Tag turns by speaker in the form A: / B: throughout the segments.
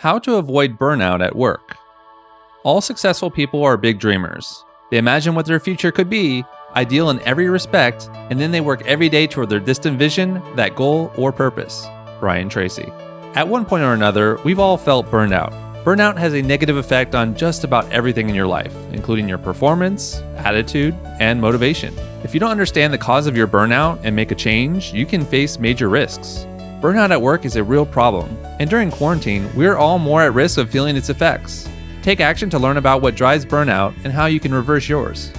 A: How to avoid burnout at work. All successful people are big dreamers. They imagine what their future could be, ideal in every respect, and then they work every day toward their distant vision, that goal, or purpose. Brian Tracy. At one point or another, we've all felt burned out. Burnout has a negative effect on just about everything in your life, including your performance, attitude, and motivation. If you don't understand the cause of your burnout and make a change, you can face major risks. Burnout at work is a real problem, and during quarantine, we're all more at risk of feeling its effects. Take action to learn about what drives burnout and how you can reverse yours.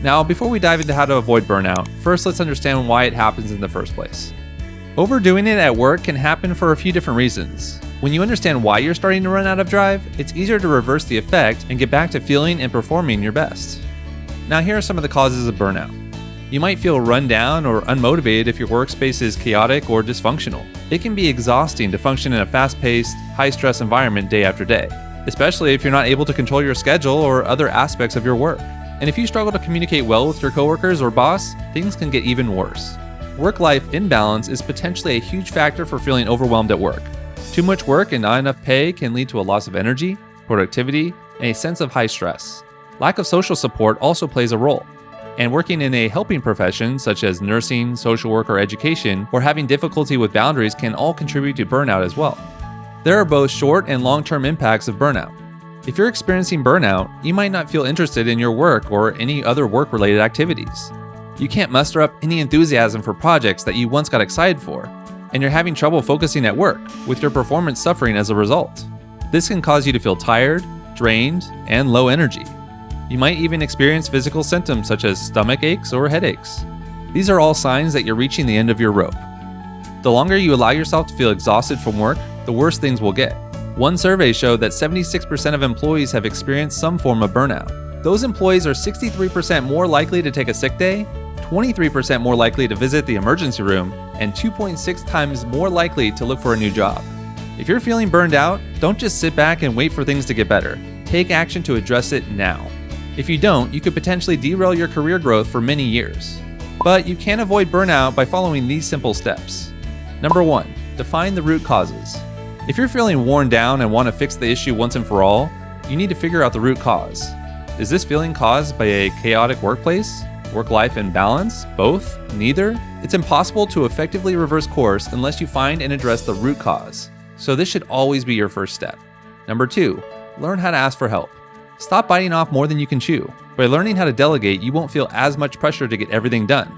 A: Now, before we dive into how to avoid burnout, first let's understand why it happens in the first place. Overdoing it at work can happen for a few different reasons. When you understand why you're starting to run out of drive, it's easier to reverse the effect and get back to feeling and performing your best. Now, here are some of the causes of burnout. You might feel run down or unmotivated if your workspace is chaotic or dysfunctional. It can be exhausting to function in a fast-paced, high-stress environment day after day, especially if you're not able to control your schedule or other aspects of your work. And if you struggle to communicate well with your coworkers or boss, things can get even worse. Work-life imbalance is potentially a huge factor for feeling overwhelmed at work. Too much work and not enough pay can lead to a loss of energy, productivity, and a sense of high stress. Lack of social support also plays a role. And working in a helping profession such as nursing, social work, or education, or having difficulty with boundaries can all contribute to burnout as well. There are both short and long-term impacts of burnout. If you're experiencing burnout, you might not feel interested in your work or any other work-related activities. You can't muster up any enthusiasm for projects that you once got excited for, and you're having trouble focusing at work, with your performance suffering as a result. This can cause you to feel tired, drained, and low energy. You might even experience physical symptoms such as stomach aches or headaches. These are all signs that you're reaching the end of your rope. The longer you allow yourself to feel exhausted from work, the worse things will get. One survey showed that 76% of employees have experienced some form of burnout. Those employees are 63% more likely to take a sick day, 23% more likely to visit the emergency room, and 2.6 times more likely to look for a new job. If you're feeling burned out, don't just sit back and wait for things to get better. Take action to address it now. If you don't, you could potentially derail your career growth for many years. But you can avoid burnout by following these simple steps. Number 1, define the root causes. If you're feeling worn down and want to fix the issue once and for all, you need to figure out the root cause. Is this feeling caused by a chaotic workplace? Work-life imbalance? Both? Neither? It's impossible to effectively reverse course unless you find and address the root cause. So this should always be your first step. Number 2, learn how to ask for help. Stop biting off more than you can chew. By learning how to delegate, you won't feel as much pressure to get everything done.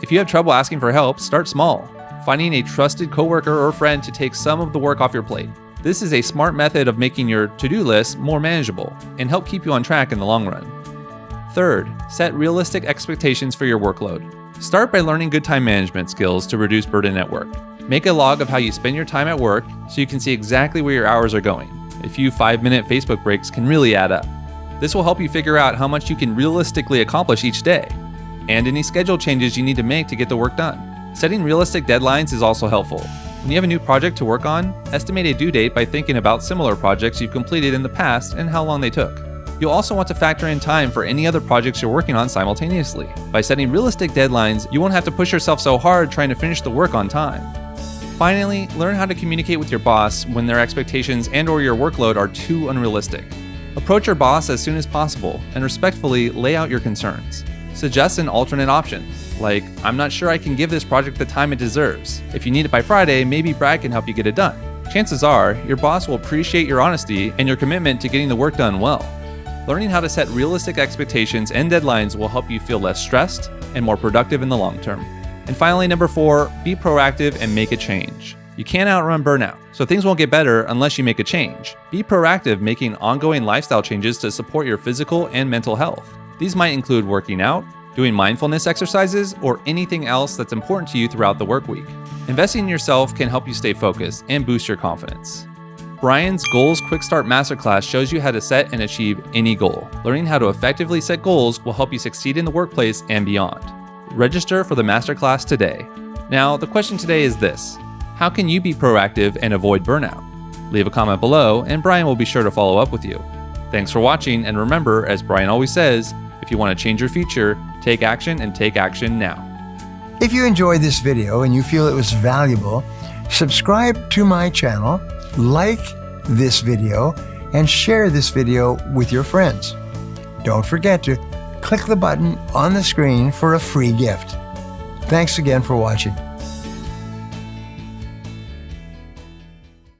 A: If you have trouble asking for help, start small. Finding a trusted coworker or friend to take some of the work off your plate. This is a smart method of making your to-do list more manageable and help keep you on track in the long run. Third, set realistic expectations for your workload. Start by learning good time management skills to reduce burden at work. Make a log of how you spend your time at work so you can see exactly where your hours are going. A few 5-minute Facebook breaks can really add up. This will help you figure out how much you can realistically accomplish each day, and any schedule changes you need to make to get the work done. Setting realistic deadlines is also helpful. When you have a new project to work on, estimate a due date by thinking about similar projects you've completed in the past and how long they took. You'll also want to factor in time for any other projects you're working on simultaneously. By setting realistic deadlines, you won't have to push yourself so hard trying to finish the work on time. Finally, learn how to communicate with your boss when their expectations and/or your workload are too unrealistic. Approach your boss as soon as possible and respectfully lay out your concerns. Suggest an alternate option, like, "I'm not sure I can give this project the time it deserves. If you need it by Friday, maybe Brad can help you get it done." Chances are, your boss will appreciate your honesty and your commitment to getting the work done well. Learning how to set realistic expectations and deadlines will help you feel less stressed and more productive in the long term. And finally, number 4, be proactive and make a change. You can't outrun burnout, so things won't get better unless you make a change. Be proactive, making ongoing lifestyle changes to support your physical and mental health. These might include working out, doing mindfulness exercises, or anything else that's important to you throughout the work week. Investing in yourself can help you stay focused and boost your confidence. Brian's Goals Quick Start Masterclass shows you how to set and achieve any goal. Learning how to effectively set goals will help you succeed in the workplace and beyond. Register for the masterclass today. Now, the question today is this: how can you be proactive and avoid burnout? Leave a comment below, and Brian will be sure to follow up with you. Thanks for watching, and remember, as Brian always says, if you want to change your future, take action and take action now.
B: If you enjoyed this video and you feel it was valuable, subscribe to my channel, like this video and share this video with your friends. Don't forget to click the button on the screen for a free gift. Thanks again for watching.